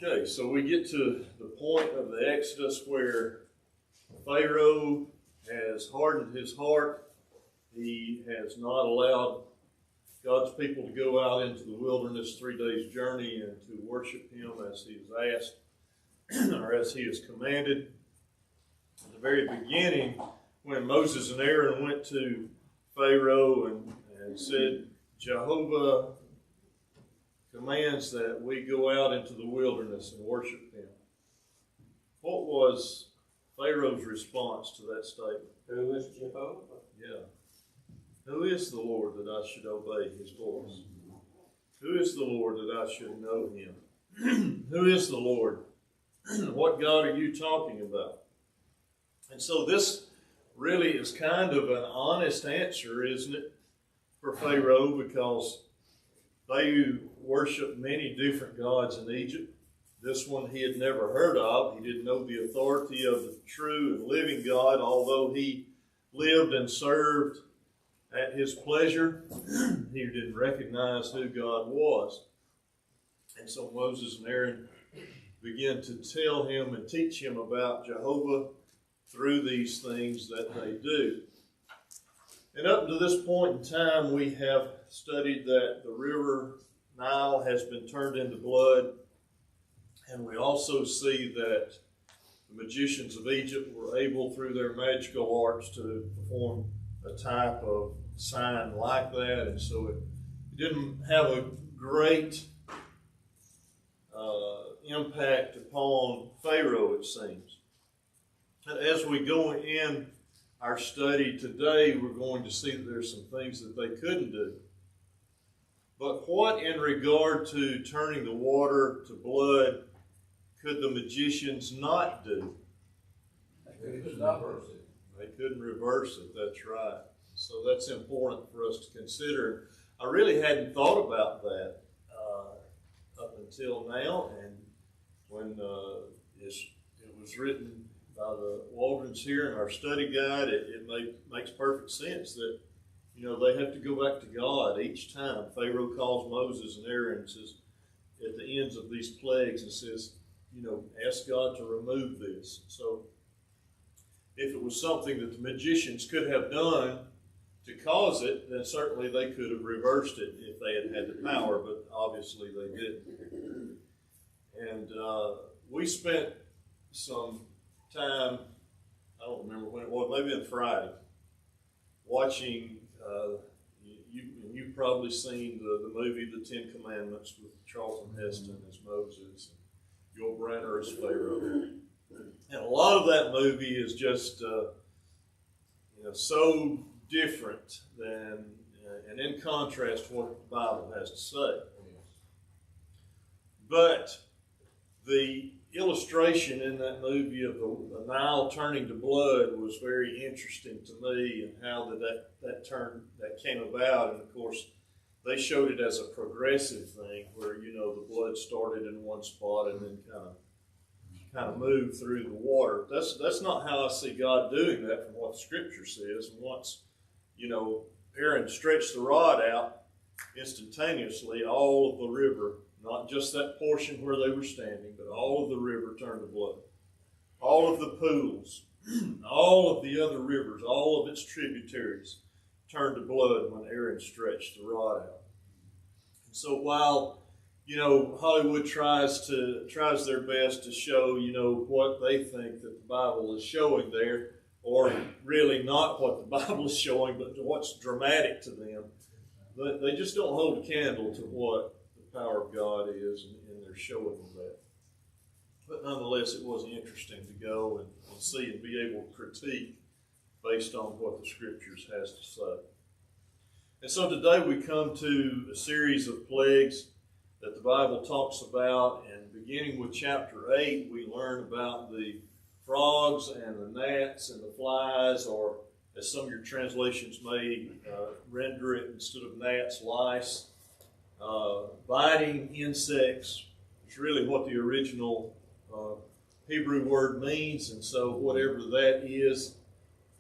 Okay, so we get to the point of the Exodus where Pharaoh has hardened his heart. He has not allowed God's people to go out into the wilderness 3 days' journey and to worship him as he has asked or as he has commanded. At the very beginning, when Moses and Aaron went to Pharaoh and said, Jehovah commands that we go out into the wilderness and worship him. What was Pharaoh's response to that statement? Who is Jehovah? Yeah. Who is the Lord that I should obey his voice? Who is the Lord that I should know him? Who is the Lord? What God are you talking about? And so this really is kind of an honest answer, isn't it, for Pharaoh, because they worshiped many different gods in Egypt. This one he had never heard of. He didn't know the authority of the true and living God, although he lived and served at his pleasure. He didn't recognize who God was. And so Moses and Aaron began to tell him and teach him about Jehovah through these things that they do. And up to this point in time, we have studied that the river Nile has been turned into blood. And we also see that the magicians of Egypt were able, through their magical arts, to perform a type of sign like that. And so it didn't have a great impact upon Pharaoh, it seems. And as we go in our study today, we're going to see that there's some things that they couldn't do. But what in regard to turning the water to blood could the magicians not do? They couldn't reverse it. They couldn't reverse it, that's right. So that's important for us to consider. I really hadn't thought about that up until now, and when it was written by the Waldrons here in our study guide, it makes perfect sense that they have to go back to God each time. Pharaoh calls Moses and Aaron and says, at the ends of these plagues, and says, ask God to remove this. So if it was something that the magicians could have done to cause it, then certainly they could have reversed it if they had had the power, but obviously they didn't. And we spent some time, I don't remember when it was, maybe on Friday, watching, you've probably seen the movie The Ten Commandments with Charlton Heston as Moses, and Yul Brynner as Pharaoh. And a lot of that movie is just, so different than, and in contrast to what the Bible has to say. But the illustration in that movie of the Nile turning to blood was very interesting to me, and how that came about. And of course, they showed it as a progressive thing, where the blood started in one spot and then kind of moved through the water. That's not how I see God doing that from what the Scripture says. And once Aaron stretched the rod out, instantaneously all of the river, not just that portion where they were standing, but all of the river turned to blood. All of the pools, all of the other rivers, all of its tributaries turned to blood when Aaron stretched the rod out. And so while Hollywood tries their best to show what they think that the Bible is showing there, or really not what the Bible is showing, but what's dramatic to them, they just don't hold a candle to what the power of God is in their showing of that. But nonetheless, it was interesting to go and see and be able to critique based on what the Scriptures has to say. And so today we come to a series of plagues that the Bible talks about, and beginning with chapter 8, we learn about the frogs and the gnats and the flies, or as some of your translations may render it, instead of gnats, lice, biting insects. It's really what the original Hebrew word means, and so whatever that is,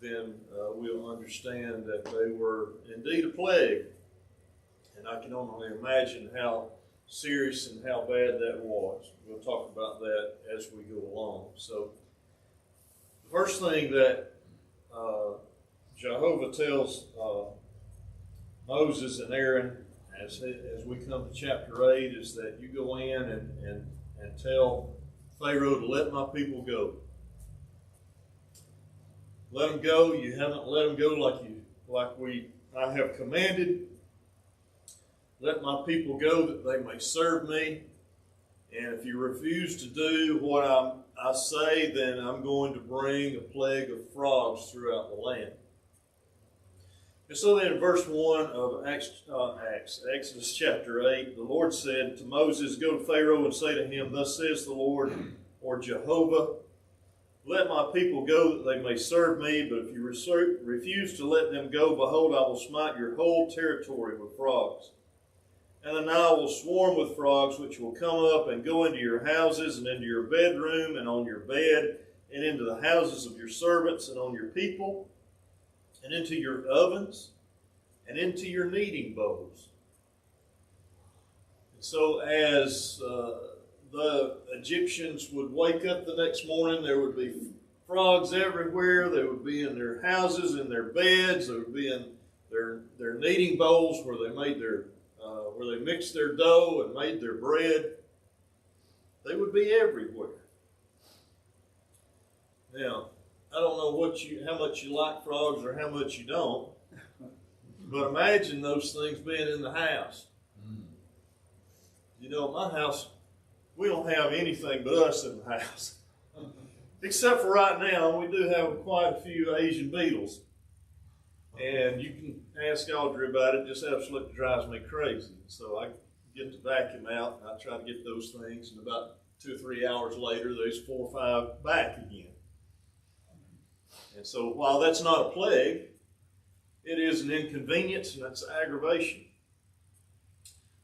then we'll understand that they were indeed a plague. And I can only imagine how serious in how bad that was. We'll talk about that as we go along. So, the first thing that Jehovah tells Moses and Aaron as we come to chapter 8 is that you go in and tell Pharaoh to let my people go. Let them go. You haven't let them go I have commanded. Let my people go that they may serve me. And if you refuse to do what I say, then I'm going to bring a plague of frogs throughout the land. And so then in verse 1 of Exodus chapter 8, the Lord said to Moses, go to Pharaoh and say to him, thus says the Lord, or Jehovah, let my people go that they may serve me, but if you refuse to let them go, behold, I will smite your whole territory with frogs. And the Nile will swarm with frogs, which will come up and go into your houses and into your bedroom and on your bed and into the houses of your servants and on your people and into your ovens and into your kneading bowls. And so as the Egyptians would wake up the next morning, there would be frogs everywhere. They would be in their houses, in their beds. They would be in their kneading bowls where they made where they mixed their dough and made their bread. They would be everywhere. Now, I don't know how much you like frogs or how much you don't, but imagine those things being in the house. You know, at my house, we don't have anything but us in the house. Except for right now, we do have quite a few Asian beetles. And you can ask Audrey about it, just absolutely drives me crazy. So I get the vacuum out and I try to get those things, and about 2 or 3 hours later, there's 4 or 5 back again. And so while that's not a plague, it is an inconvenience and that's aggravation.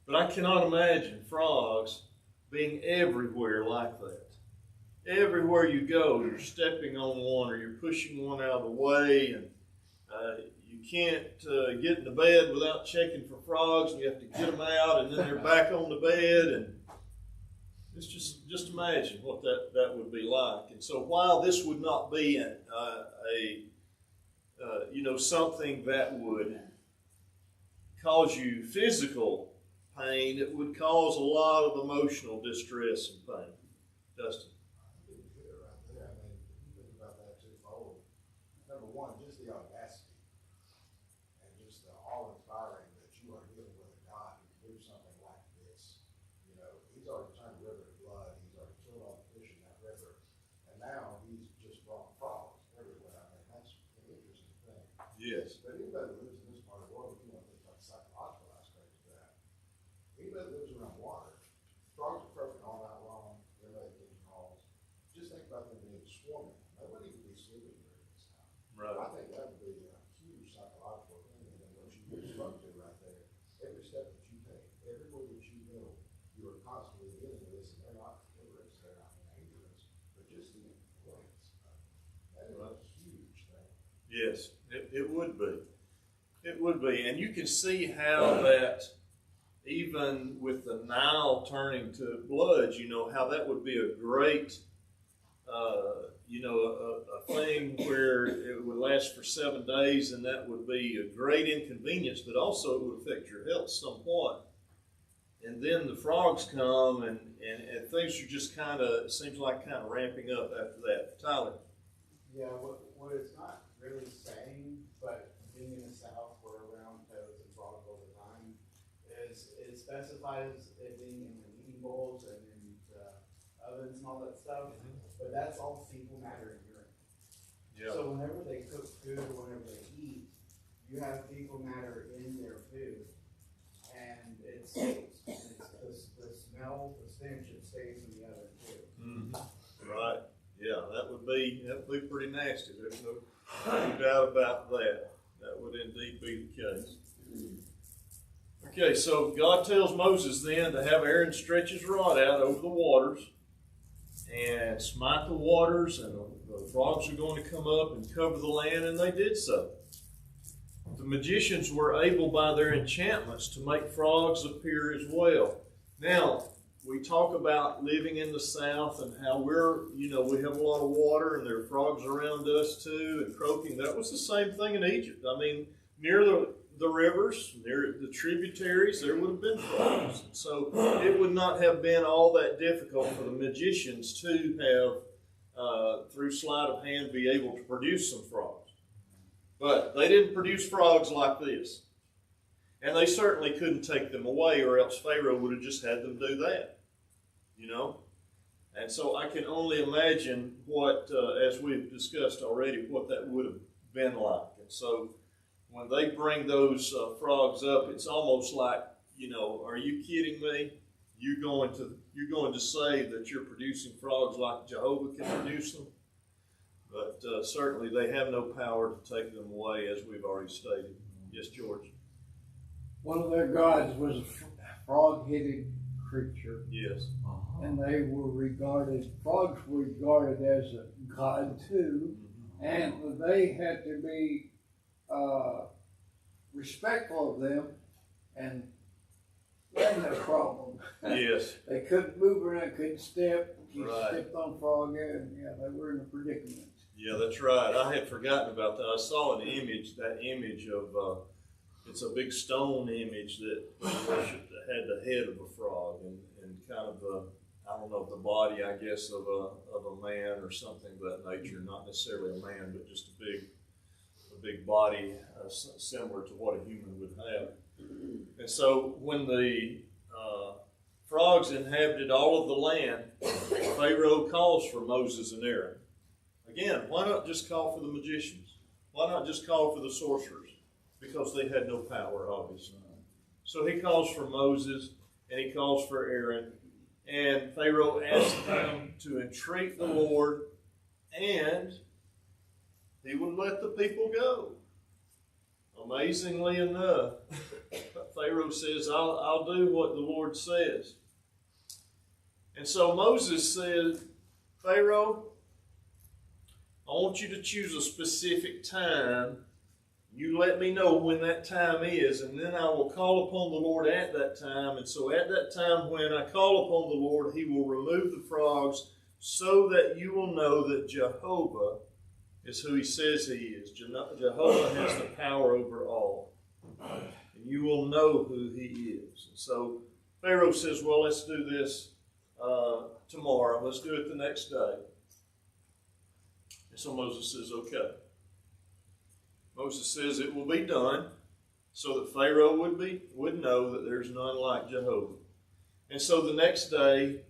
But I cannot imagine frogs being everywhere like that. Everywhere you go, you're stepping on one or you're pushing one out of the way, and you can't get in the bed without checking for frogs, and you have to get them out, and then they're back on the bed, and it's just imagine what that would be like. And so while this would not be something that would cause you physical pain, it would cause a lot of emotional distress and pain. Dustin? Right there. I mean, you think about that twofold. Number one, just the audacity and just the awe-inspiring that you are dealing with a God who can do something like this. You know, he's already turned the river to blood. He's already killed all the fish in that river. And now he's just brought frogs everywhere. I mean, that's an interesting thing. Yes. But anybody that lives in this part of the world, if you want to think about the psychological aspect of that, anybody that lives around water, frogs are croaking all night long. They're making calls. Just think about them being swarming. Nobody would be sleeping during this time. Right. I think that would be a huge psychological thing. And then what you just spoke to right there, every step that you take, everywhere that you go, you are constantly dealing with this. And they're not terrorists, they're not dangerous, but just the importance of that is a huge thing. Yes, it would be. It would be. And you can see how that, even with the Nile turning to blood, how that would be a great, a thing where it would last for 7 days, and that would be a great inconvenience, but also it would affect your health somewhat. And then the frogs come, and things are just it seems like ramping up after that. Tyler? Yeah, what it's not really saying, but being in the South, we're around toads and frogs all the time, is it specifies it being in the eating bowls and in the ovens and all that stuff, but that's all fecal matter in urine. Yeah. So whenever they cook food or whenever they eat, you have fecal matter in their food, and it stays. It's the smell, the stench, it stays in the oven too. Mm-hmm. Right. Yeah, that would be pretty nasty. There's no doubt about that. That would indeed be the case. Okay, so God tells Moses then to have Aaron stretch his rod out over the waters and smite the waters, and the frogs are going to come up and cover the land, and they did so. The magicians were able by their enchantments to make frogs appear as well. Now, we talk about living in the South and how we have a lot of water and there are frogs around us too and croaking. That was the same thing in Egypt. I mean, near the rivers, near the tributaries, there would have been frogs. So it would not have been all that difficult for the magicians to have, through sleight of hand, be able to produce some frogs. But they didn't produce frogs like this. And they certainly couldn't take them away, or else Pharaoh would have just had them do that, And so I can only imagine what, as we've discussed already, what that would have been like. And so when they bring those frogs up, it's almost like, are you kidding me? You're going to say that you're producing frogs like Jehovah can produce them? But certainly they have no power to take them away, as we've already stated. Yes, George? One of their gods was a frog-headed creature. Yes. And frogs were regarded as a god too, and they had to be respectful of them, and they had no problem. Yes. They couldn't move around, couldn't step. You Right. stepped on frog, and they were in a predicament. Yeah, that's right. I had forgotten about that. I saw that image of, it's a big stone image that had the head of a frog and kind of I don't know, the body, I guess, of a man or something of that nature. Not necessarily a man, but just a big body similar to what a human would have. And so when the frogs inhabited all of the land, Pharaoh calls for Moses and Aaron. Again, why not just call for the magicians? Why not just call for the sorcerers? Because they had no power, obviously. So he calls for Moses and he calls for Aaron. And Pharaoh asked them to entreat the Lord, and he would let the people go. Amazingly enough, Pharaoh says, I'll do what the Lord says. And so Moses said, Pharaoh, I want you to choose a specific time. You let me know when that time is, and then I will call upon the Lord at that time. And so at that time when I call upon the Lord, he will remove the frogs so that you will know that Jehovah is who he says he is. Jehovah has the power over all. And you will know who he is. And so Pharaoh says, well, let's do this tomorrow. Let's do it the next day. And so Moses says, okay. Moses says it will be done so that Pharaoh would know that there's none like Jehovah. And so the next day,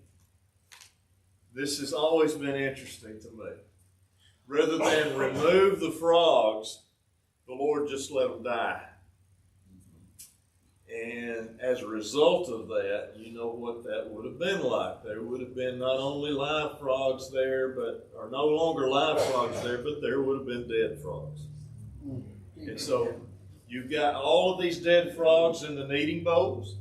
this has always been interesting to me. Rather than remove the frogs, the Lord just let them die. And as a result of that, you know what that would have been like. There would have been not only live frogs there, or no longer live frogs there, but there would have been dead frogs. And so you've got all of these dead frogs in the kneading bowls.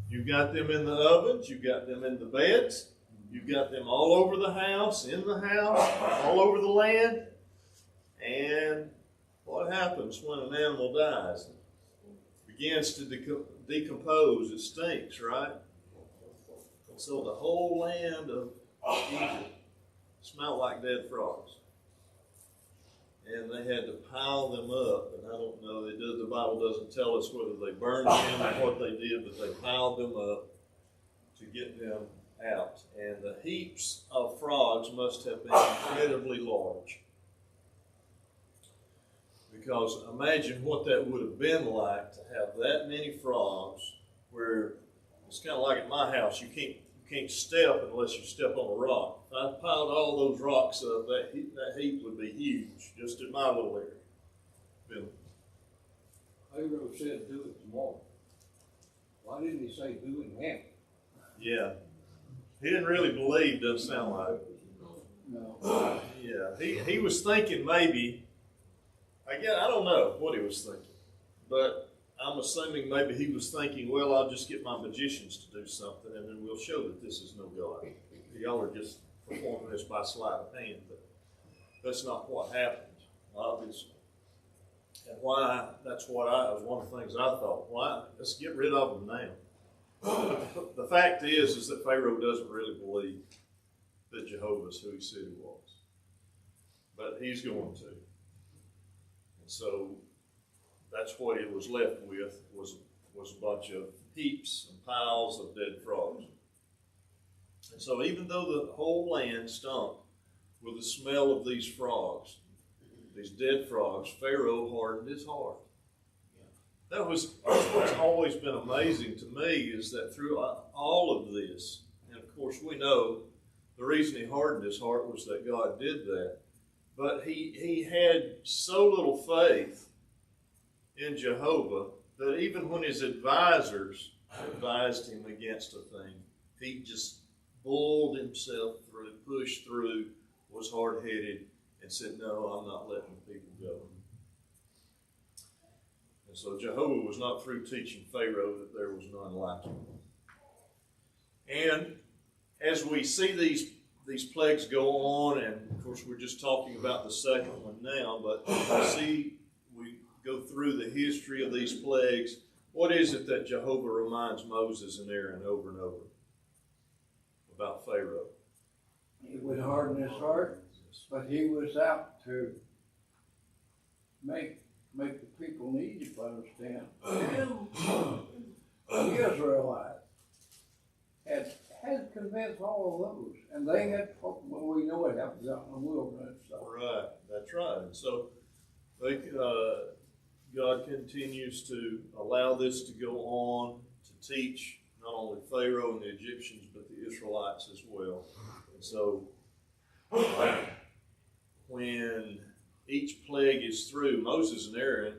You've got them in the ovens. You've got them in the beds. You've got them all over the house, in the house, all over the land. And what happens when an animal dies? It begins to decompose. It stinks, right? And so the whole land of Egypt smelled like dead frogs. And they had to pile them up. And I don't know, the Bible doesn't tell us whether they burned them or what they did, but they piled them up to get them out. And the heaps of frogs must have been incredibly large. Because imagine what that would have been like to have that many frogs, where it's kind of like at my house, you can't step unless you step on a rock. If I piled all those rocks up, that heap would be huge, just in my little area. Bill. Pharaoh said do it tomorrow. Why didn't he say do it now? Yeah. He didn't really believe, doesn't sound like. No. Yeah. He was thinking maybe, I don't know what he was thinking, but I'm assuming maybe he was thinking, well, I'll just get my magicians to do something and then we'll show that this is no God. Y'all are just performing this by sleight of hand, but that's not what happened, obviously. And why, that's what was one of the things I thought. Why? Let's get rid of them now. The fact is that Pharaoh doesn't really believe that Jehovah is who he said he was. But he's going to. And so that's what he was left with was a bunch of heaps and piles of dead frogs. And so even though the whole land stunk with the smell of these frogs, these dead frogs, Pharaoh hardened his heart. That's what's always been amazing to me, is that through all of this, and of course we know the reason he hardened his heart was that God did that, but he had so little faith in Jehovah that even when his advisors advised him against a thing, he just bulled himself through, pushed through, was hard-headed, and said, no, I'm not letting the people go. And so Jehovah was not through teaching Pharaoh that there was none like him. And as we see these plagues go on, and of course we're just talking about the second one now, but we go through the history of these plagues. What is it that Jehovah reminds Moses and Aaron over and over about Pharaoh? He would harden his heart, but he was out to make the people in Egypt understand. The Israelites had convinced all of those, and they had, well, we know what happened out in the wilderness. So. Right, that's right. And so God continues to allow this to go on to teach not only Pharaoh and the Egyptians, but the Israelites as well. And so when each plague is through, Moses and Aaron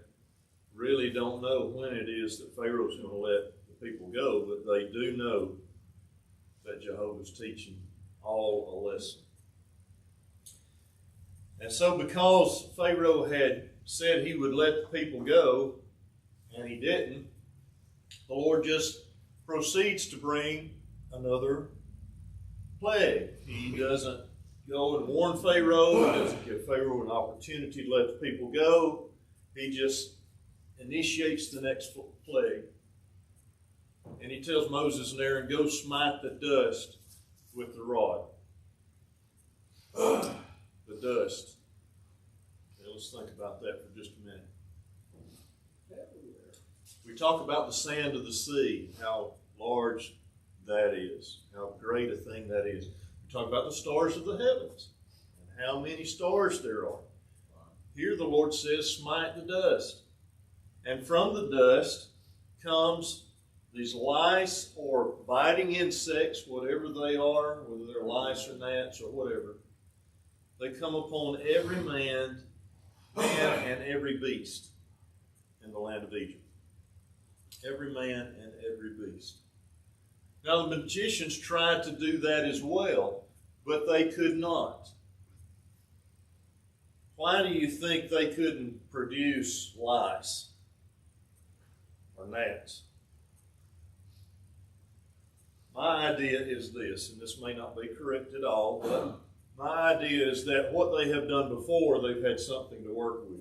really don't know when it is that Pharaoh's going to let the people go, but they do know that Jehovah's teaching all a lesson. And so because Pharaoh had said he would let the people go, and he didn't, the Lord just proceeds to bring another plague. He doesn't go and warn Pharaoh. He doesn't give Pharaoh an opportunity to let the people go. He just initiates the next plague. And he tells Moses and Aaron, go smite the dust with the rod. The dust. Now let's think about that for just a minute. We talk about the sand of the sea, how large that is, how great a thing that is. We talk about the stars of the heavens and how many stars there are. Here the Lord says, smite the dust. And from the dust comes these lice or biting insects, whatever they are, whether they're lice or gnats or whatever. They come upon every man and every beast in the land of Egypt. Every man and every beast. Now the magicians tried to do that as well, but they could not. Why do you think they couldn't produce lice or gnats? My idea is this, and this may not be correct at all, but my idea is that what they have done before, they've had something to work with.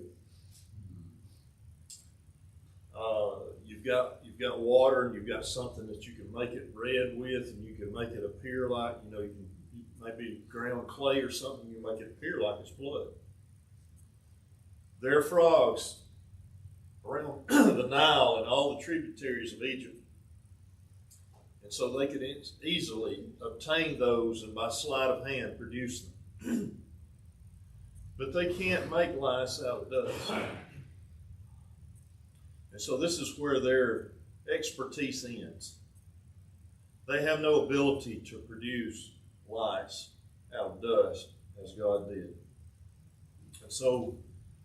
You've got water, and you've got something that you can make it red with, and you can make it appear like, you can maybe ground clay or something, you make it appear like it's blood. There are frogs around the Nile and all the tributaries of Egypt. And so they could easily obtain those and by sleight of hand produce them. But they can't make lice out of dust. And so this is where their expertise ends. They have no ability to produce lice out of dust as God did. And so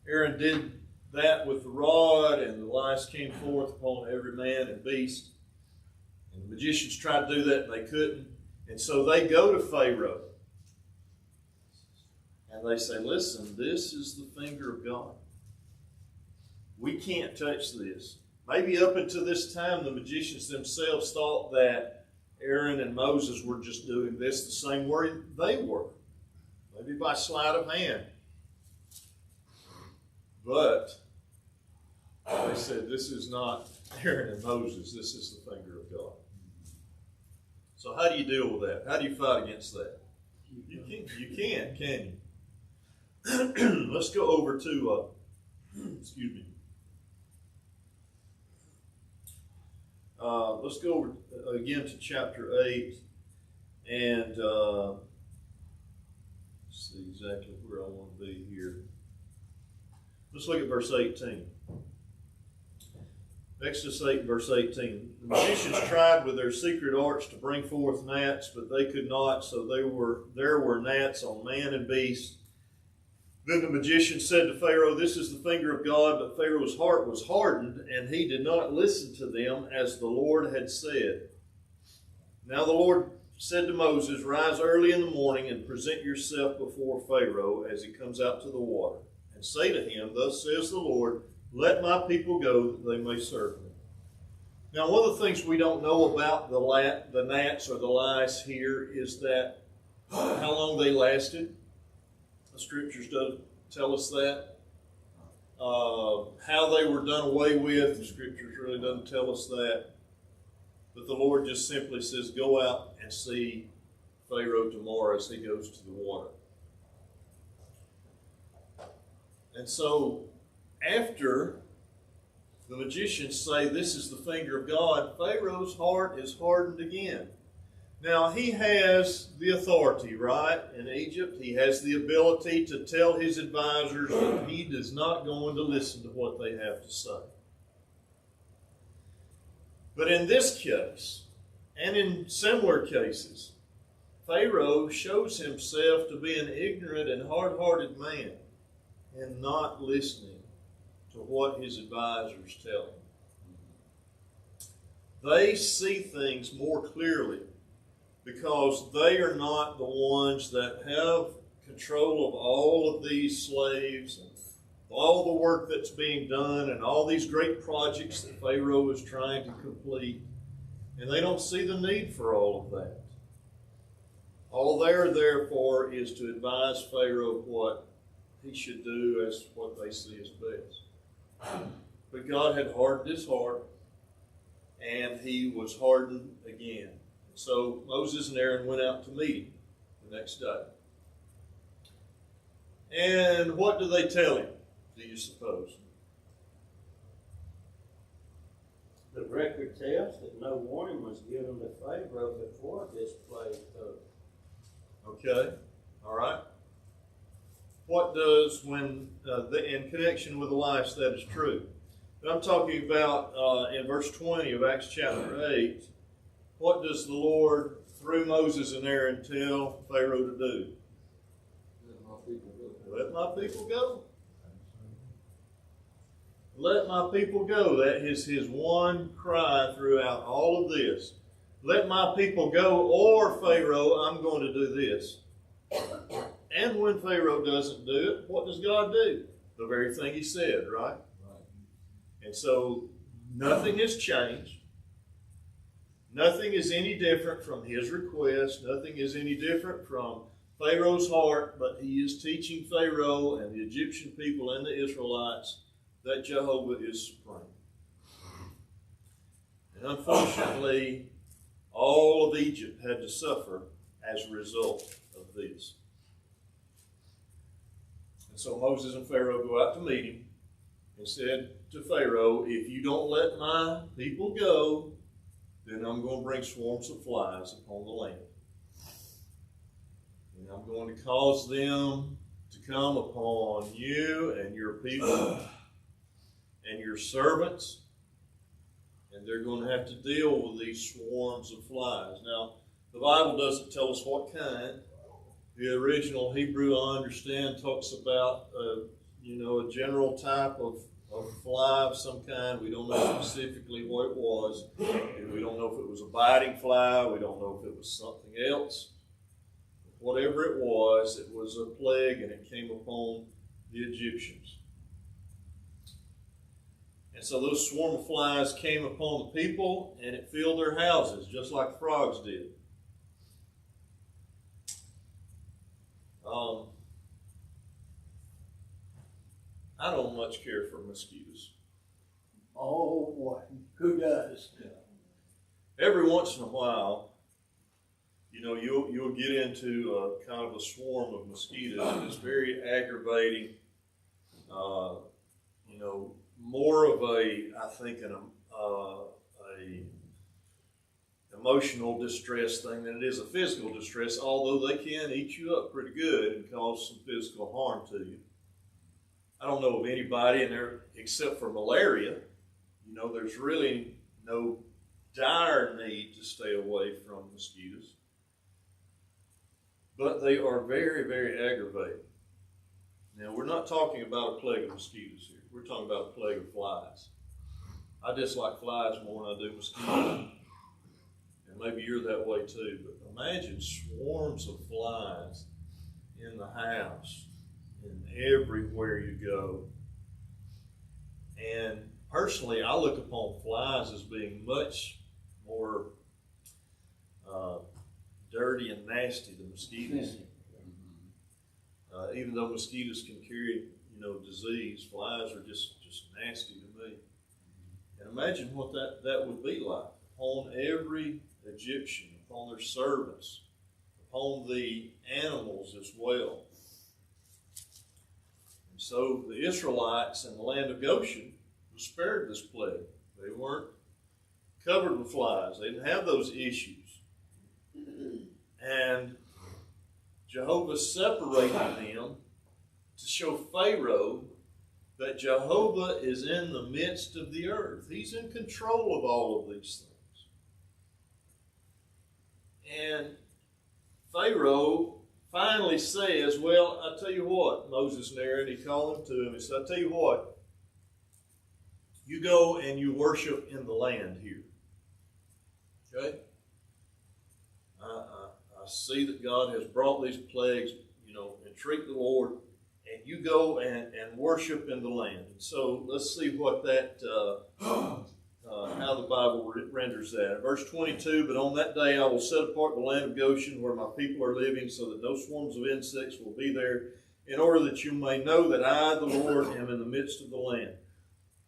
Aaron did that with the rod, and the lice came forth upon every man and beast. And the magicians tried to do that, and they couldn't. And so they go to Pharaoh. And they say, listen, this is the finger of God. We can't touch this. Maybe up until this time, the magicians themselves thought that Aaron and Moses were just doing this the same way they were. Maybe by sleight of hand. But they said, this is not Aaron and Moses. This is the finger of God. So how do you deal with that? How do you fight against that? You can you? Let's go over to, excuse me. Let's go over again to chapter 8 and see exactly where I want to be here. Let's look at verse 18. Exodus 8, verse 18. The magicians tried with their secret arts to bring forth gnats, but they could not, so there were gnats on man and beast. Then the magician said to Pharaoh, "This is the finger of God," but Pharaoh's heart was hardened, and he did not listen to them as the Lord had said. Now the Lord said to Moses, "Rise early in the morning and present yourself before Pharaoh as he comes out to the water, and say to him, 'Thus says the Lord, let my people go that they may serve me.'" Now, one of the things we don't know about the gnats or the lice here is that how long they lasted. The scriptures don't tell us that. How they were done away with, the scriptures really doesn't tell us that. But the Lord just simply says, go out and see Pharaoh tomorrow as he goes to the water. And so, after the magicians say, "This is the finger of God," Pharaoh's heart is hardened again. Now, he has the authority, right? In Egypt, he has the ability to tell his advisors that he is not going to listen to what they have to say. But in this case, and in similar cases, Pharaoh shows himself to be an ignorant and hard-hearted man and not listening to what his advisors tell him. They see things more clearly because they are not the ones that have control of all of these slaves and all the work that's being done and all these great projects that Pharaoh is trying to complete. And they don't see the need for all of that. All they're there for is to advise Pharaoh what he should do as what they see as best. But God had hardened his heart, and he was hardened again. So Moses and Aaron went out to meet him the next day. And what do they tell him, do you suppose? The record tells that no warning was given to Pharaoh before this plague occurred. Okay, all right. What does when, in connection with the life, that is true? But I'm talking about in verse 20 of Acts chapter 8, what does the Lord, through Moses and Aaron, tell Pharaoh to do? Let my people go. Let my people go. Let my people go. That is his one cry throughout all of this. Let my people go, or Pharaoh, I'm going to do this. And when Pharaoh doesn't do it, what does God do? The very thing he said, right? And so nothing has changed. Nothing is any different from his request. Nothing is any different from Pharaoh's heart, but he is teaching Pharaoh and the Egyptian people and the Israelites that Jehovah is supreme. And unfortunately, all of Egypt had to suffer as a result of this. And so Moses and Pharaoh go out to meet him and said to Pharaoh, "If you don't let my people go, then I'm going to bring swarms of flies upon the land. And I'm going to cause them to come upon you and your people and your servants, and they're going to have to deal with these swarms of flies." Now, the Bible doesn't tell us what kind. The original Hebrew, I understand, talks about a general type of fly of some kind. We don't know specifically what it was. We don't know if it was a biting fly. We don't know if it was something else. Whatever it was a plague, and it came upon the Egyptians. And so those swarm of flies came upon the people, and it filled their houses, just like frogs did. I don't much care for mosquitoes. Oh boy, who does? Every once in a while, you know, you'll get into a kind of a swarm of mosquitoes, and it's very aggravating. You know, more of a, I think, a emotional distress thing than it is a physical distress, although they can eat you up pretty good and cause some physical harm to you. I don't know of anybody in there, except for malaria, you know, there's really no dire need to stay away from mosquitoes. But they are very, very aggravating. Now, we're not talking about a plague of mosquitoes here. We're talking about a plague of flies. I dislike flies more than I do mosquitoes. And maybe you're that way too, but imagine swarms of flies in the house and everywhere you go. And personally, I look upon flies as being much more dirty and nasty than mosquitoes. Even though mosquitoes can carry, you know, disease, flies are just nasty to me. And imagine what that would be like upon every Egyptian, upon their servants, upon the animals as well. And so the Israelites in the land of Goshen were spared this plague. They weren't covered with flies. They didn't have those issues. And Jehovah separated them to show Pharaoh that Jehovah is in the midst of the earth. He's in control of all of these things. And Pharaoh finally says, well, I tell you what, Moses and Aaron, he called them to him. He said, I tell you what, you go and you worship in the land here. Okay? I see that God has brought these plagues, you know, entreat the Lord, and you go and worship in the land. And so let's see what that, how the Bible renders that. In verse 22, but on that day I will set apart the land of Goshen where my people are living, so that no swarms of insects will be there, in order that you may know that I, the Lord, am in the midst of the land.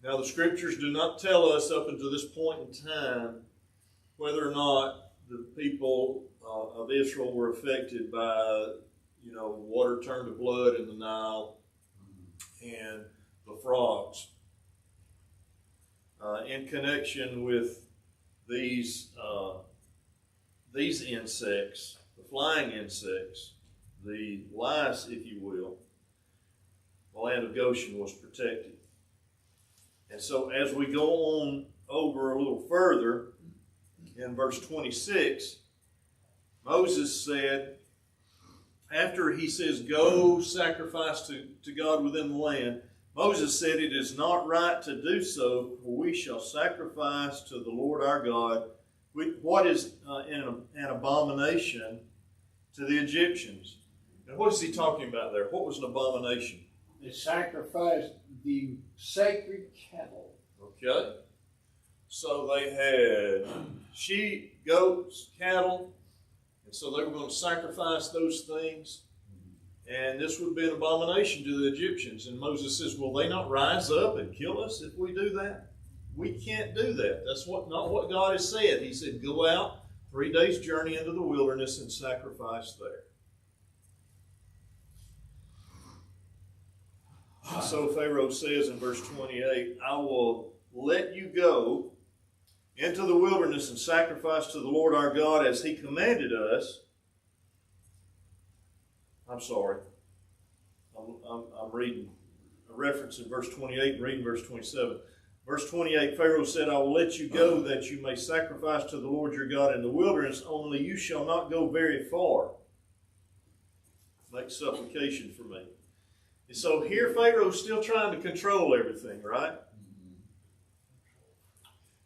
Now the scriptures do not tell us up until this point in time whether or not the people of Israel were affected by, you know, water turned to blood in the Nile and the frogs. In connection with these insects, the flying insects, the lice, if you will, the land of Goshen was protected. And so as we go on over a little further, in verse 26, Moses said, after he says, go sacrifice to God within the land, Moses said, it is not right to do so, for we shall sacrifice to the Lord our God what is an abomination to the Egyptians. And what is he talking about there? What was an abomination? They sacrificed the sacred cattle. Okay. So they had sheep, goats, cattle, and so they were going to sacrifice those things. And this would be an abomination to the Egyptians. And Moses says, will they not rise up and kill us if we do that? We can't do that. That's not what God has said. He said, go out 3 days' journey into the wilderness and sacrifice there. So Pharaoh says in verse 28, I will let you go into the wilderness and sacrifice to the Lord our God as he commanded us. I'm sorry. I'm reading a reference in verse 28 and reading verse 27. Verse 28, Pharaoh said, I will let you go that you may sacrifice to the Lord your God in the wilderness, only you shall not go very far. Make supplication for me. And so here Pharaoh's still trying to control everything, right?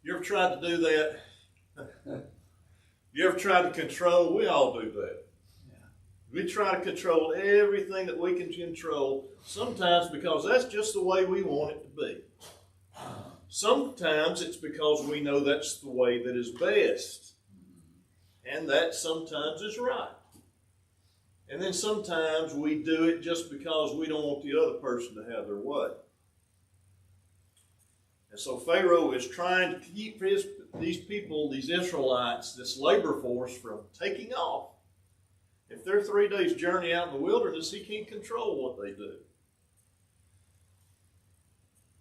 You ever tried to do that? You ever tried to control? We all do that. We try to control everything that we can control, sometimes because that's just the way we want it to be. Sometimes it's because we know that's the way that is best. And that sometimes is right. And then sometimes we do it just because we don't want the other person to have their way. And so Pharaoh is trying to keep his these people, these Israelites, this labor force from taking off. If they're 3 days' journey out in the wilderness, he can't control what they do.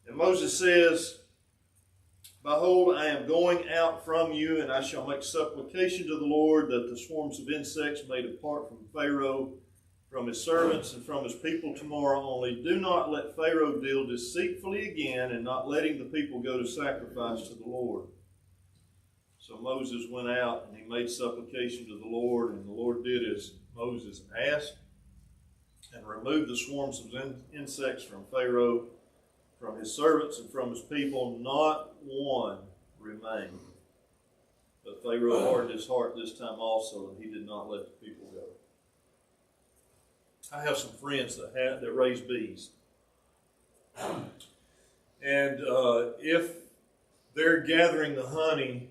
And Moses says, Behold, I am going out from you, and I shall make supplication to the Lord that the swarms of insects may depart from Pharaoh, from his servants, and from his people tomorrow. Only do not let Pharaoh deal deceitfully again, and not letting the people go to sacrifice to the Lord. So Moses went out, and he made supplication to the Lord, and the Lord did as Moses asked, and removed the swarms of insects from Pharaoh, from his servants, and from his people. Not one remained. But Pharaoh hardened his heart this time also, and he did not let the people go. I have some friends that raise bees. And if they're gathering the honey,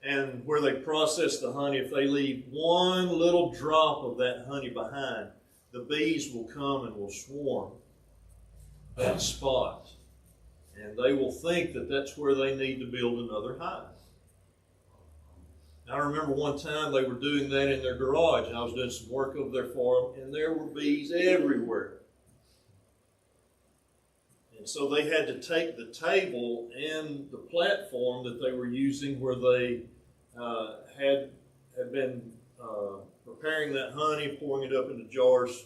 and where they process the honey, if they leave one little drop of that honey behind, the bees will come and will swarm that spot. And they will think that that's where they need to build another hive. I remember one time they were doing that in their garage, and I was doing some work over there for them, and there were bees everywhere. And so they had to take the table and the platform that they were using where they had been preparing that honey, pouring it up into jars,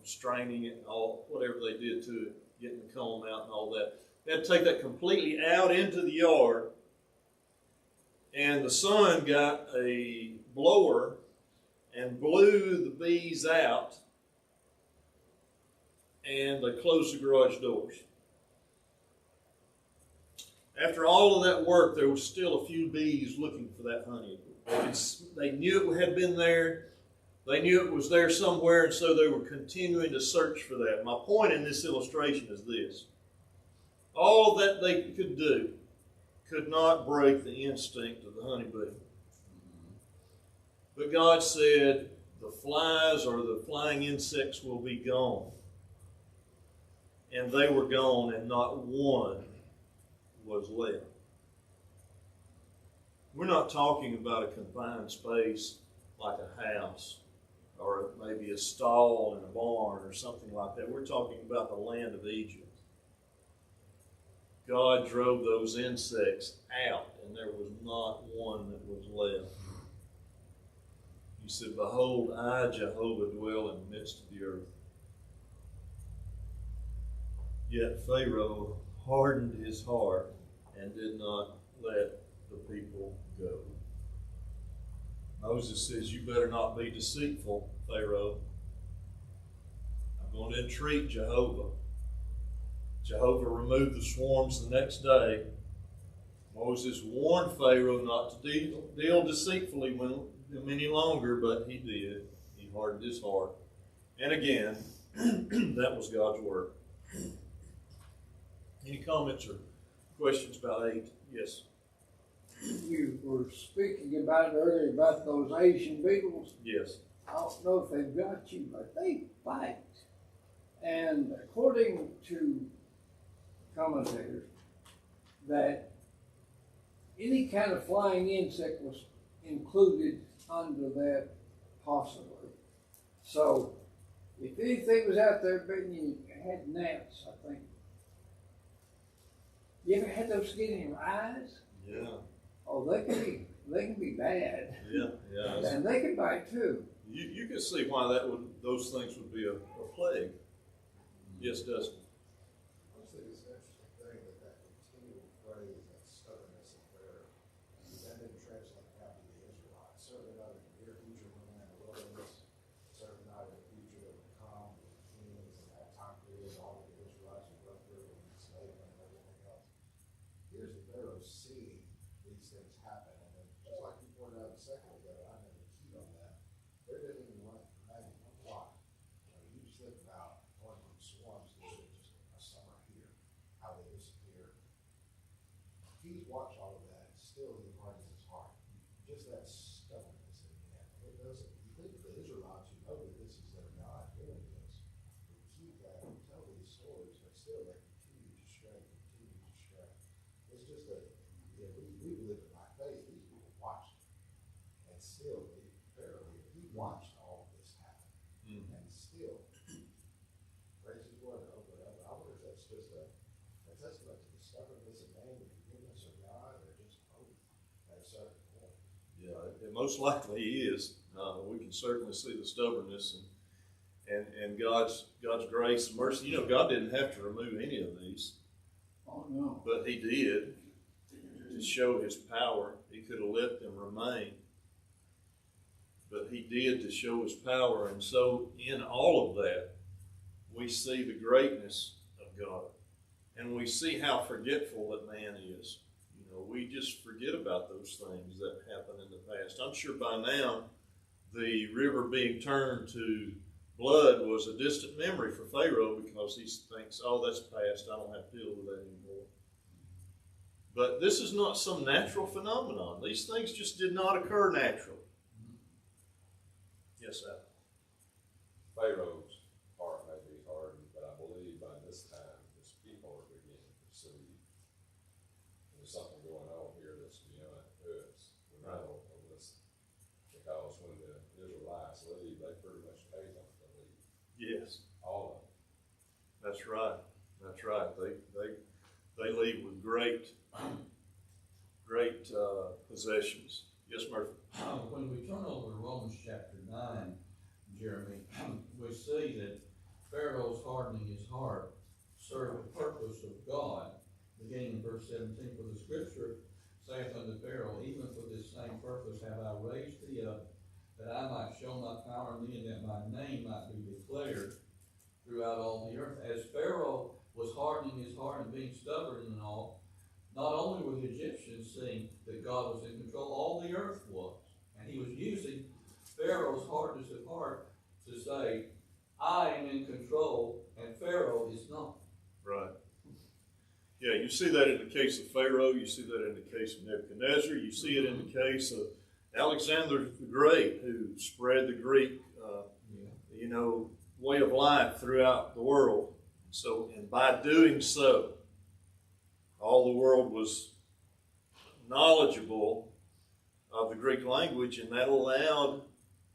straining it and all, whatever they did to it, getting the comb out and all that. They had to take that completely out into the yard, and the son got a blower and blew the bees out, and they closed the garage doors. After all of that work, there was still a few bees looking for that honey. They knew it had been there. They knew it was there somewhere, and so they were continuing to search for that. My point in this illustration is this. All that they could do could not break the instinct of the honeybee. But God said, the flies or the flying insects will be gone. And they were gone, and not one was left. We're not talking about a confined space like a house or maybe a stall in a barn or something like that. We're talking about the land of Egypt. God drove those insects out, and there was not one that was left. He said, Behold, I, Jehovah, dwell in the midst of the earth. Yet Pharaoh hardened his heart and did not let the people go. Moses says, You better not be deceitful, Pharaoh. I'm going to entreat Jehovah. Jehovah removed the swarms the next day. Moses warned Pharaoh not to deal deceitfully with him any longer, but he did. He hardened his heart. And again, that was God's word. Any comments or questions about 8? Yes. You were speaking about earlier about those Asian beetles. Yes. I don't know if they've got you, but they bite. And according to commentators, that any kind of flying insect was included under that possibly. So if anything was out there biting you, had gnats, I think. You ever had those get in your eyes? Yeah. Oh, they can be bad. Yeah. And they can bite too. You can see why those things would be a plague. Yes, Dustin. I just think it's an interesting thing that continual phrase, that stubbornness of prayer, that didn't translate back to the Israelites. Certainly not in the near future when they're in the wilderness. Certainly not in the future that will come with the kings and that time period, all of the Israelites will go through and enslavement and everything else. Here's the Pharaoh seeing these things happen, and then just like you pointed out a second ago, I never keyed on that. There didn't even run imagine a clock. You just think about going from swarms to just a summer here, how they disappear. He's watched all of that, and still he hardens his heart. Just that stubbornness in the end. It doesn't. You think of the Israelites, you know that this is their God doing this. We keep that, we tell these stories, but still they continue to stray, continue to stray. It's just that we live it by faith. watched all of this happen. Mm. And still, praise his word, I wonder if that's just a testament to the stubbornness and man and forgiveness of God, or just both at a certain point. Yeah, it most likely is. We can certainly see the stubbornness and God's grace and mercy. You know, God didn't have to remove any of these, Oh, no. but He did to show His power. He could have let them remain, but He did to show His power. And so in all of that, we see the greatness of God, and we see how forgetful that man is. You know, we just forget about those things that happened in the past. I'm sure by now the river being turned to blood was a distant memory for Pharaoh, because he thinks, oh, that's past, I don't have to deal with that anymore. But this is not some natural phenomenon. These things just did not occur naturally. Yes, Al. Pharaoh's heart may be hardened, but I believe by this time his people are beginning to see there's something going on here that's beyond us. We know of this, because when the Israelites leave, they pretty much pay them to leave. Yes, All of them. that's right. That's right. They leave with great possessions. Yes, Murphy. When we turn over to Romans chapter 9, Jeremy, we see that Pharaoh's hardening his heart served the purpose of God. Beginning in verse 17, for the scripture saith unto Pharaoh, even for this same purpose have I raised thee up, that I might show my power in thee, and that my name might be declared throughout all the earth. As Pharaoh was hardening his heart and being stubborn and all, not only were the Egyptians seeing that God was in control, all the earth was. And he was using Pharaoh's hardness of heart to say, I am in control and Pharaoh is not. Right. Yeah, you see that in the case of Pharaoh. You see that in the case of Nebuchadnezzar. You see it in the case of Alexander the Great, who spread the Greek, way of life throughout the world. So, and by doing so, all the world was knowledgeable of the Greek language, and that allowed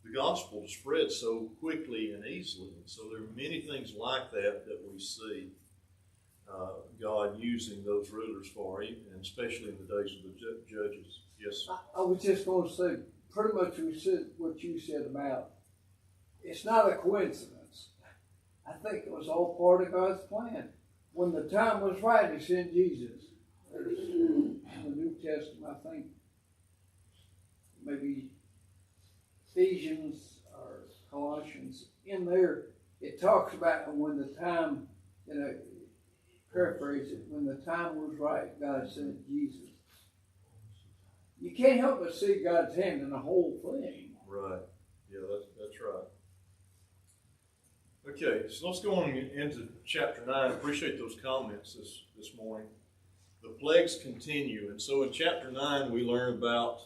the gospel to spread so quickly and easily. And so there are many things like that we see God using those rulers for, and especially in the days of the judges. Yes. I was just going to say, pretty much what you said about, it's not a coincidence. I think it was all part of God's plan. When the time was right, He sent Jesus. In the New Testament, I think, maybe Ephesians or Colossians, in there, it talks about when the time, paraphrase it, when the time was right, God sent Jesus. You can't help but see God's hand in the whole thing. Right. Yeah, that's right. Okay, so let's go on into chapter 9. I appreciate those comments this morning. The plagues continue, and so in chapter 9 we learn about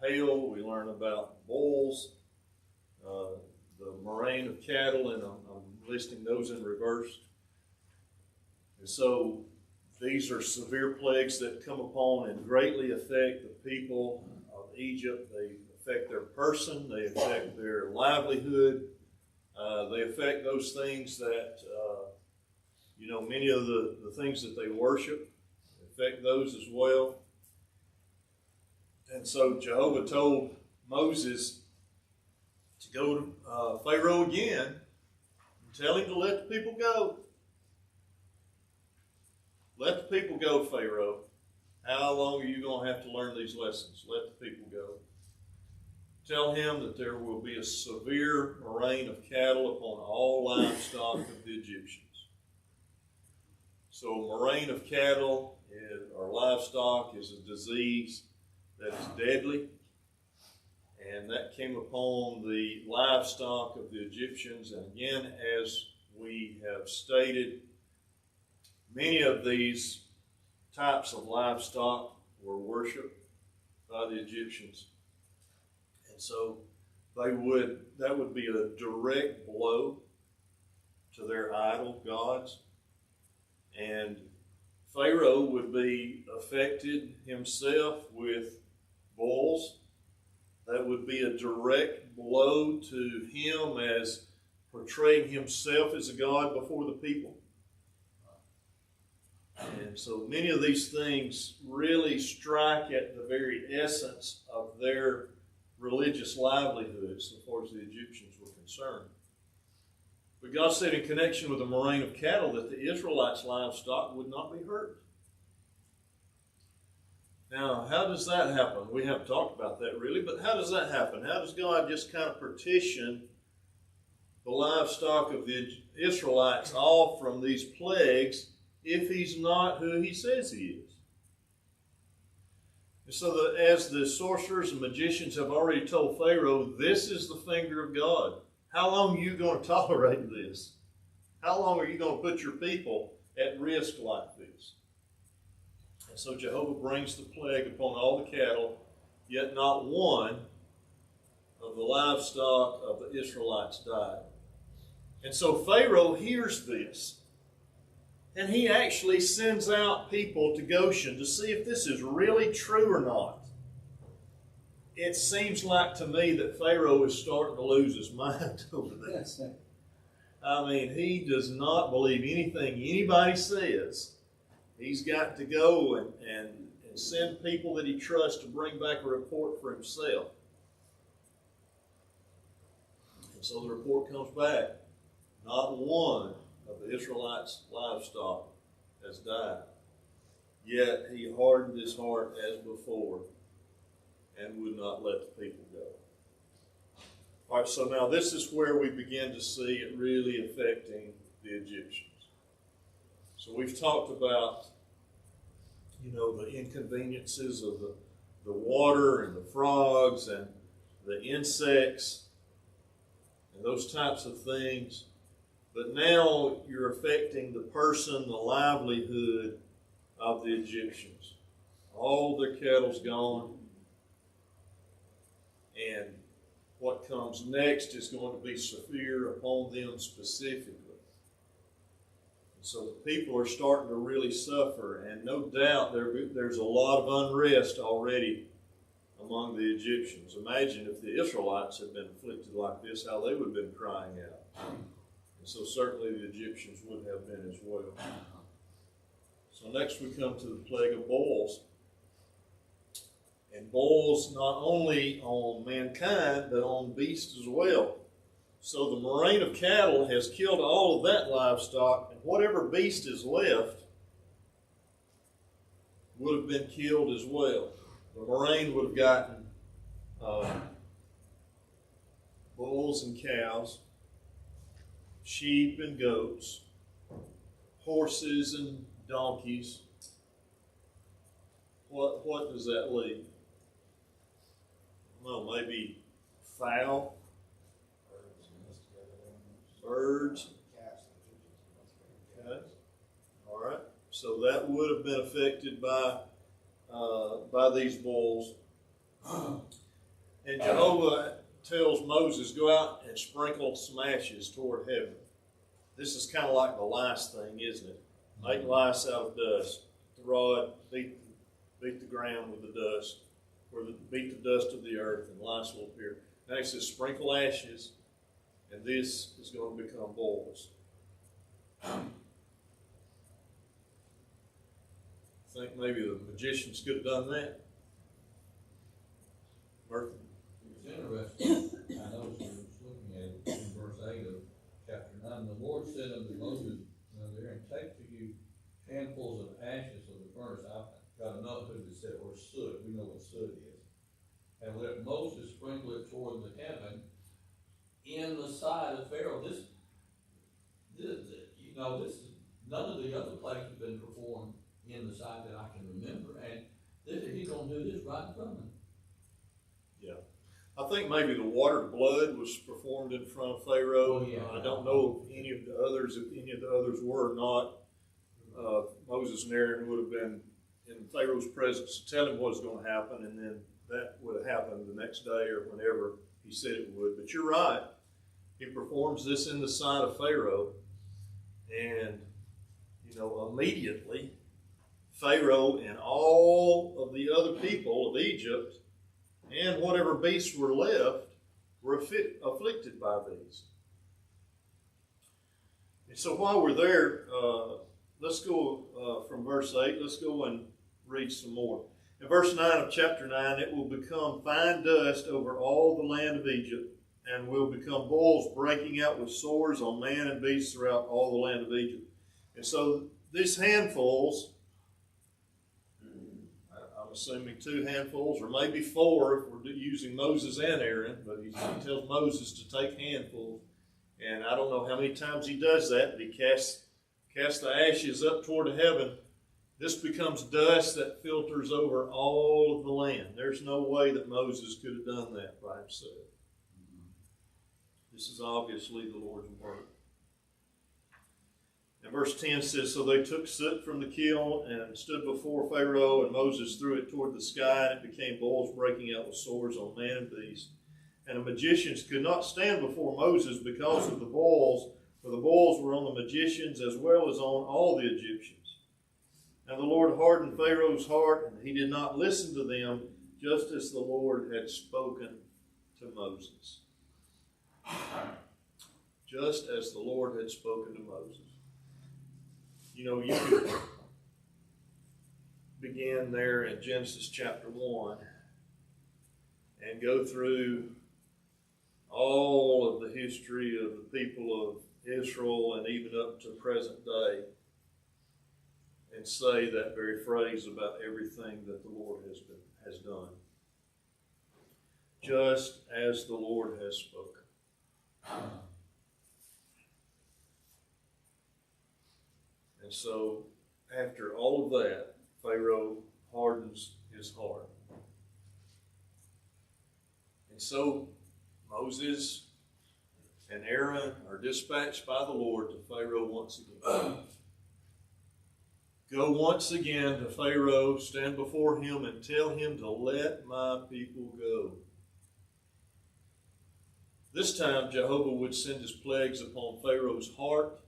hail, we learn about bulls, the murrain of cattle, and I'm listing those in reverse. And so these are severe plagues that come upon and greatly affect the people of Egypt. They affect their person, they affect their livelihood, they affect those things that, many of the things that they worship, affect those as well. And so Jehovah told Moses to go to Pharaoh again and tell him to let the people go. Let the people go, Pharaoh. How long are you going to have to learn these lessons? Let the people go. Tell him that there will be a severe murrain of cattle upon all livestock of the Egyptians. So a murrain of cattle or livestock is a disease that is deadly, and that came upon the livestock of the Egyptians. And again, as we have stated, many of these types of livestock were worshipped by the Egyptians. And so that would be a direct blow to their idol gods. And Pharaoh would be affected himself with bulls that would be a direct blow to him as portraying himself as a god before the people. And so many of these things really strike at the very essence of their religious livelihoods as far as the Egyptians were concerned. But God said in connection with the murrain of cattle that the Israelites' livestock would not be hurt. Now, how does that happen? We haven't talked about that really, but how does that happen? How does God just kind of partition the livestock of the Israelites off from these plagues if he's not who he says he is? And so that as the sorcerers and magicians have already told Pharaoh, this is the finger of God. How long are you going to tolerate this? How long are you going to put your people at risk like this? And so Jehovah brings the plague upon all the cattle, yet not one of the livestock of the Israelites died. And so Pharaoh hears this, and he actually sends out people to Goshen to see if this is really true or not. It seems like to me that Pharaoh is starting to lose his mind over this. I mean, he does not believe anything anybody says. He's got to go and send people that he trusts to bring back a report for himself. And so the report comes back. Not one of the Israelites' livestock has died. Yet he hardened his heart as before and would not let the people go. All right, so now this is where we begin to see it really affecting the Egyptians. So we've talked about, the inconveniences of the water and the frogs and the insects and those types of things. But now you're affecting the person, the livelihood of the Egyptians. All their cattle's gone. And what comes next is going to be severe upon them specifically. And so the people are starting to really suffer. And no doubt there's a lot of unrest already among the Egyptians. Imagine if the Israelites had been afflicted like this, how they would have been crying out. And so certainly the Egyptians would have been as well. So next we come to the plague of boils. And boils not only on mankind, but on beasts as well. So the murrain of cattle has killed all of that livestock, and whatever beast is left would have been killed as well. The murrain would have gotten bulls and cows, sheep and goats, horses and donkeys. What does that leave? Well, maybe fowl, birds. Okay. All right. So that would have been affected by these bulls. And Jehovah tells Moses, go out and sprinkle some ashes toward heaven. This is kind of like the lice thing, isn't it? Make lice out of dust. The rod, beat the ground with the dust, or beat the dust of the earth, and lice will appear. Now he says, sprinkle ashes, and this is going to become boils. I think maybe the magicians could have done that. Murphy? It's interesting. I noticed I was looking at it in verse 8 of chapter 9. The Lord said unto Moses, there, and take for you handfuls of ashes of the furnace. I've got another who that said, or soot. We know what soot is. And let Moses sprinkle it toward the heaven in the side of Pharaoh. This none of the other plagues have been performed in the side that I can remember, and he's going to do this right in front of him. Yeah. I think maybe the watered blood was performed in front of Pharaoh. Oh, yeah. I don't know if any of the others were or not. Moses and Aaron would have been in Pharaoh's presence to tell him what was going to happen, and then that would have happened the next day or whenever he said it would. But you're right. He performs this in the sight of Pharaoh, and immediately Pharaoh and all of the other people of Egypt and whatever beasts were left were afflicted by these. And so while we're there, let's go from verse 8. Let's go and read some more. In verse 9 of chapter 9, it will become fine dust over all the land of Egypt, and will become boils breaking out with sores on man and beast throughout all the land of Egypt. And so these handfuls, I'm assuming 2 handfuls, or maybe 4 if we're using Moses and Aaron, but he tells Moses to take handfuls. And I don't know how many times he does that, but he casts the ashes up toward heaven. This becomes dust that filters over all of the land. There's no way that Moses could have done that by himself. This is obviously the Lord's work. And verse 10 says, so they took soot from the kiln and stood before Pharaoh, and Moses threw it toward the sky, and it became boils breaking out with sores on man and beast. And the magicians could not stand before Moses because of the boils, for the boils were on the magicians as well as on all the Egyptians. And the Lord hardened Pharaoh's heart, and he did not listen to them, just as the Lord had spoken to Moses. Just as the Lord had spoken to Moses. You know, you could begin there in Genesis chapter 1 and go through all of the history of the people of Israel and even up to present day and say that very phrase about everything that the Lord has done. Just as the Lord has spoken. And so, after all of that, Pharaoh hardens his heart. And so, Moses and Aaron are dispatched by the Lord to Pharaoh once again. Go once again to Pharaoh, stand before him, and tell him to let my people go. This time, Jehovah would send his plagues upon Pharaoh's heart,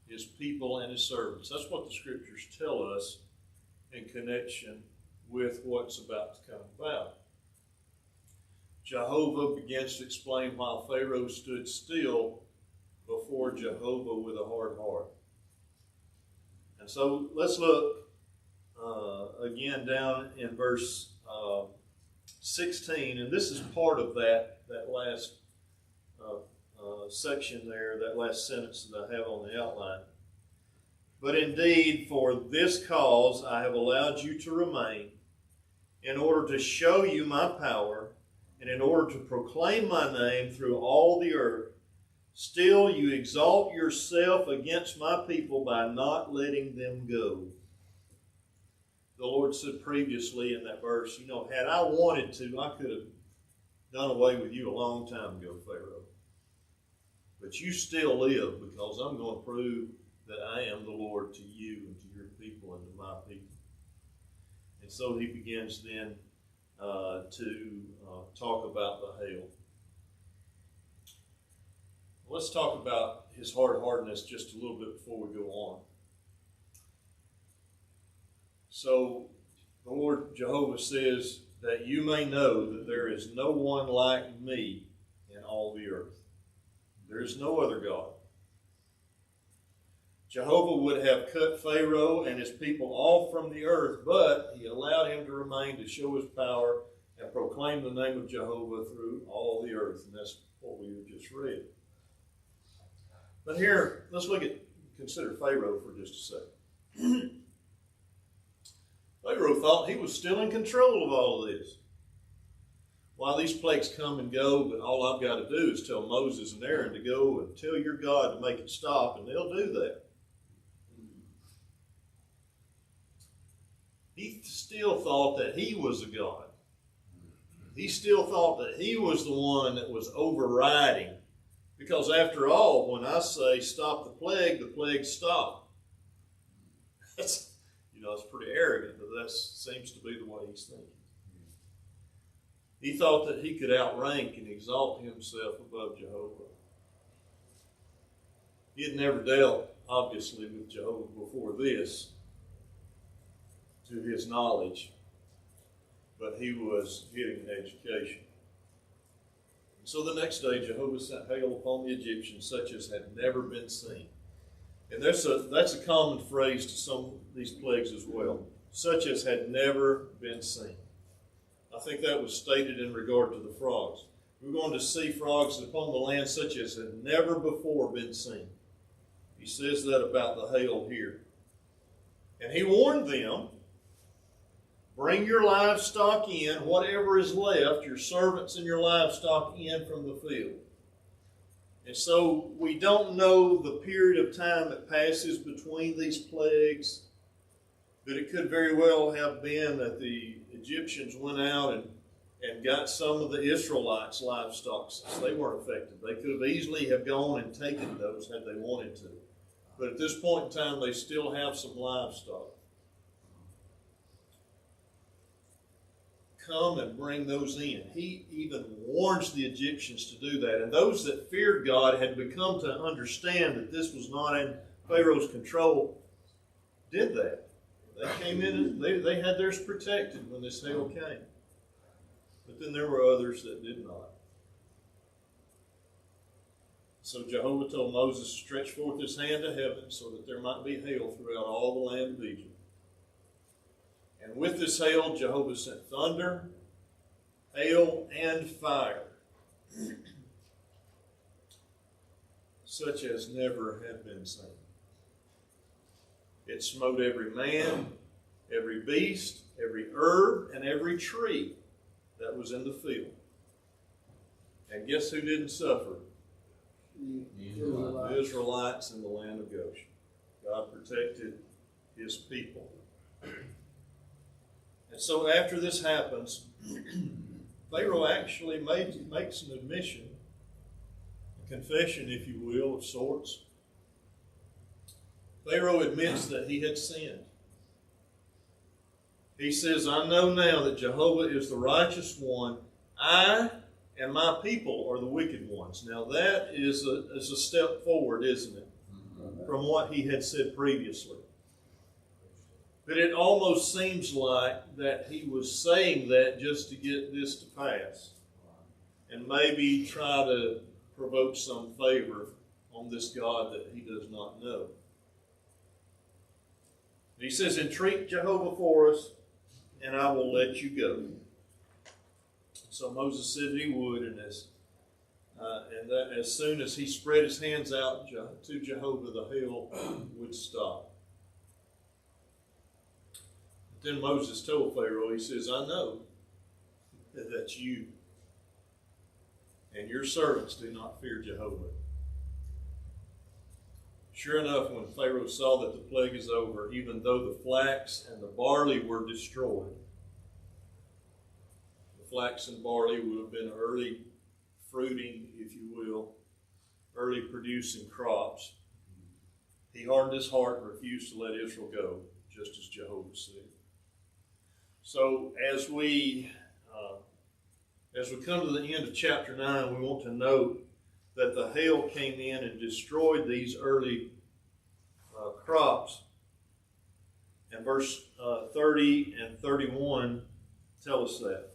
his people, and his servants. That's what the scriptures tell us in connection with what's about to come about. Jehovah begins to explain why Pharaoh stood still before Jehovah with a hard heart. And so let's look again down in verse 16, and this is part of that last section there, that last sentence that I have on the outline. But indeed, for this cause I have allowed you to remain, in order to show you my power, and in order to proclaim my name through all the earth. Still you exalt yourself against my people by not letting them go. The Lord said previously in that verse, you know, had I wanted to, I could have done away with you a long time ago, Pharaoh. But you still live, because I'm going to prove that I am the Lord to you and to your people and to my people. And so he begins then to talk about the hail. Let's talk about his hard-heartedness just a little bit before we go on. So the Lord Jehovah says that you may know that there is no one like me in all the earth. There is no other God. Jehovah would have cut Pharaoh and his people off from the earth, but he allowed him to remain to show his power and proclaim the name of Jehovah through all the earth. And that's what we have just read. But here, let's consider Pharaoh for just a second. Pharaoh thought he was still in control of all of this. While these plagues come and go, but all I've got to do is tell Moses and Aaron to go and tell your God to make it stop, and they'll do that. He still thought that he was a God. He still thought that he was the one that was overriding. Because after all, when I say stop the plague stop. That's pretty arrogant, but that seems to be the way he's thinking. He thought that he could outrank and exalt himself above Jehovah. He had never dealt, obviously, with Jehovah before this, to his knowledge. but he was getting an education. And so the next day, Jehovah sent hail upon the Egyptians, such as had never been seen. And that's a common phrase to some of these plagues as well, such as had never been seen. I think that was stated in regard to the frogs. We're going to see frogs upon the land such as had never before been seen. He says that about the hail here. And he warned them, bring your livestock in, whatever is left, your servants and your livestock in from the field. And so we don't know the period of time that passes between these plagues, but it could very well have been that the Egyptians went out and got some of the Israelites' livestock since they weren't affected. They could have easily have gone and taken those had they wanted to. But at this point in time, they still have some livestock. Come and bring those in. He even warns the Egyptians to do that. And those that feared God had become to understand that this was not in Pharaoh's control, did that. They came in and they had theirs protected when this hail came. But then there were others that did not. So Jehovah told Moses to stretch forth his hand to heaven so that there might be hail throughout all the land of Egypt. And with this hail, Jehovah sent thunder, hail, and fire, such as never had been seen. It smote every man, every beast, every herb, and every tree that was in the field. And guess who didn't suffer? The Israelites in the land of Goshen. God protected his people. And so after this happens, Pharaoh actually makes an admission, a confession, if you will, of sorts. Pharaoh admits that he had sinned. He says, I know now that Jehovah is the righteous one. I and my people are the wicked ones. Now that is a step forward, isn't it, from what he had said previously. But it almost seems like that he was saying that just to get this to pass and maybe try to provoke some favor on this God that he does not know. He says, entreat Jehovah for us, and I will let you go. So Moses said he would, and as soon as he spread his hands out to Jehovah, the hail would stop. Then Moses told Pharaoh, he says, I know that you and your servants do not fear Jehovah. Sure enough, when Pharaoh saw that the plague is over, even though the flax and the barley were destroyed, the flax and barley would have been early fruiting, if you will, early producing crops. He hardened his heart and refused to let Israel go, just as Jehovah said. So as we come to the end of chapter 9, we want to note that the hail came in and destroyed these early crops. And verse 30 and 31 tell us that.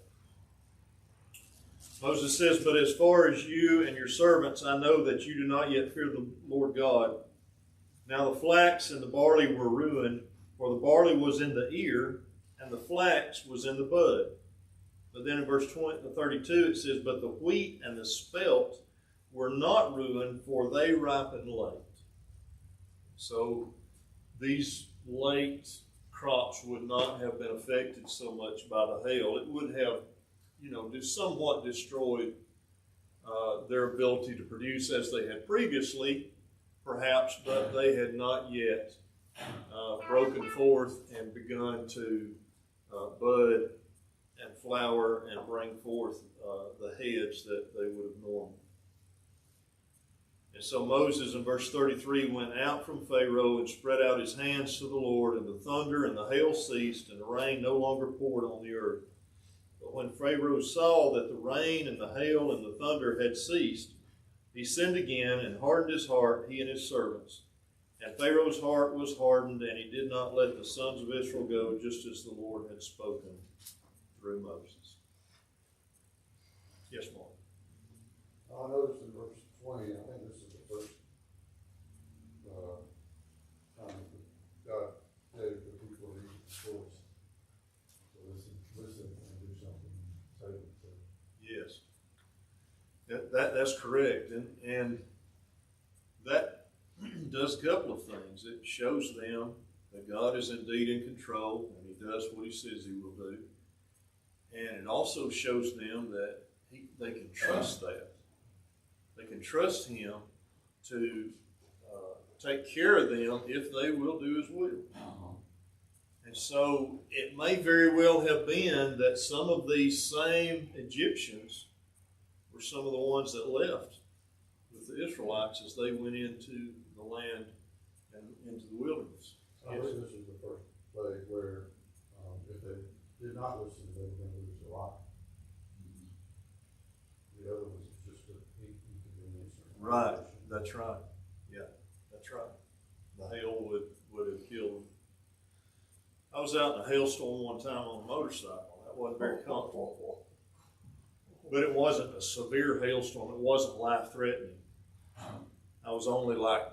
Moses says, but as far as you and your servants, I know that you do not yet fear the Lord God. Now the flax and the barley were ruined, for the barley was in the ear, and the flax was in the bud. But then in verse 32 it says, but the wheat and the spelt were not ruined, for they ripened late. So these late crops would not have been affected so much by the hail. It would have, somewhat destroyed their ability to produce as they had previously, perhaps, but they had not yet broken forth and begun to bud and flower and bring forth the heads that they would have normally. And so Moses in verse 33 went out from Pharaoh and spread out his hands to the Lord, and the thunder and the hail ceased, and the rain no longer poured on the earth. But when Pharaoh saw that the rain and the hail and the thunder had ceased, he sinned again and hardened his heart, he and his servants. And Pharaoh's heart was hardened, and he did not let the sons of Israel go, just as the Lord had spoken through through Moses. Yes, Mark? I noticed in verse 20, I think this is the first, time that God gave the people the choice. So listen and do something, say it. Yes. That's correct, and that does a couple of things. It shows them that God is indeed in control, and He does what He says He will do. And it also shows them that they can trust that. They can trust Him to take care of them if they will do His will. And so it may very well have been that some of these same Egyptians were some of the ones that left with the Israelites as they went into the land and into the wilderness. I believe this is the first plague where, if they did not listen, they were going to lose their life. The other was just an inconvenience. Right, that's right. Yeah, that's right. The hail would have killed them. I was out in a hailstorm one time on a motorcycle. That wasn't very comfortable. But it wasn't a severe hailstorm. It wasn't life-threatening. I was only like,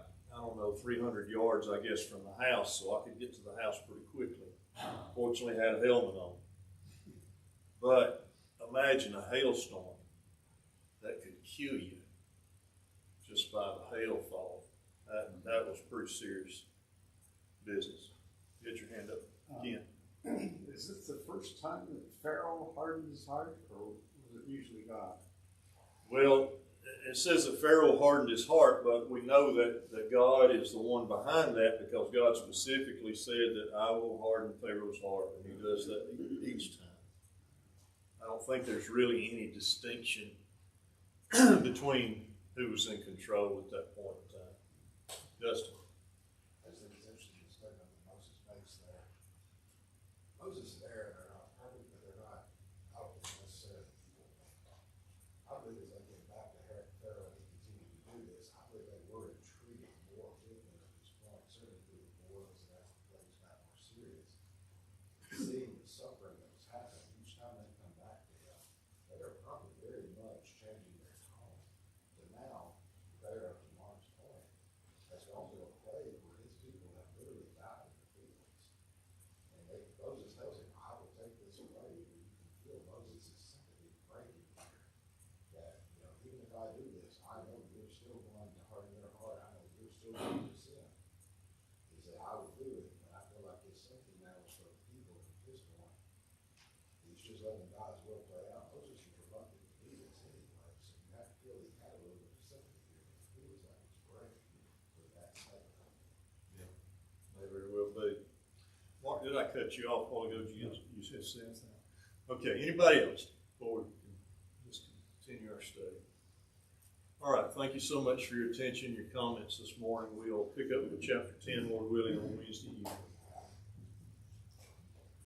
300 yards, I guess, from the house, so I could get to the house pretty quickly. Fortunately, I had a helmet on. But imagine a hailstorm that could kill you just by the hailfall. That was pretty serious business. Get your hand up again. Is this the first time that Pharaoh hardened his heart, or was it usually God? Well, it says that Pharaoh hardened his heart, but we know that God is the one behind that, because God specifically said that I will harden Pharaoh's heart, and He does that each time. I don't think there's really any distinction between who was in control at that point in time. Justin? I just think it's interesting the statement that Moses makes there. Moses is there, and they're not perfect, but they're not out of necessarily evil. I believe as they get back to Pharaoh and he continued to do this, I believe they were intrigued more with him at this point, certainly through the boils and as the plagues got more serious. Seeing the suffering that was happening each time they come back to him, they are probably very much changing their tone to now, Pharaoh, to Mark's point, has gone through a plague where his people have literally died in the fields. And Moses tells him, I will take this away. You can feel Moses' sympathy breaking here. That, even if I do this, I know you're still going to harden your heart. I know you're still going to sin. He said, I will do it, but I feel like his sympathy now is for the people at this point. He's just letting God's will play out. Moses was reluctant to do this anyway, so you have to feel he had a little bit of sympathy here. It feels like it's breaking with that statement. May very well be. Mark, did I cut you off a while ago? You said something. Okay, anybody else before we can just continue our study? All right, thank you so much for your attention, your comments this morning. We'll pick up with chapter 10, Lord willing, on Wednesday evening.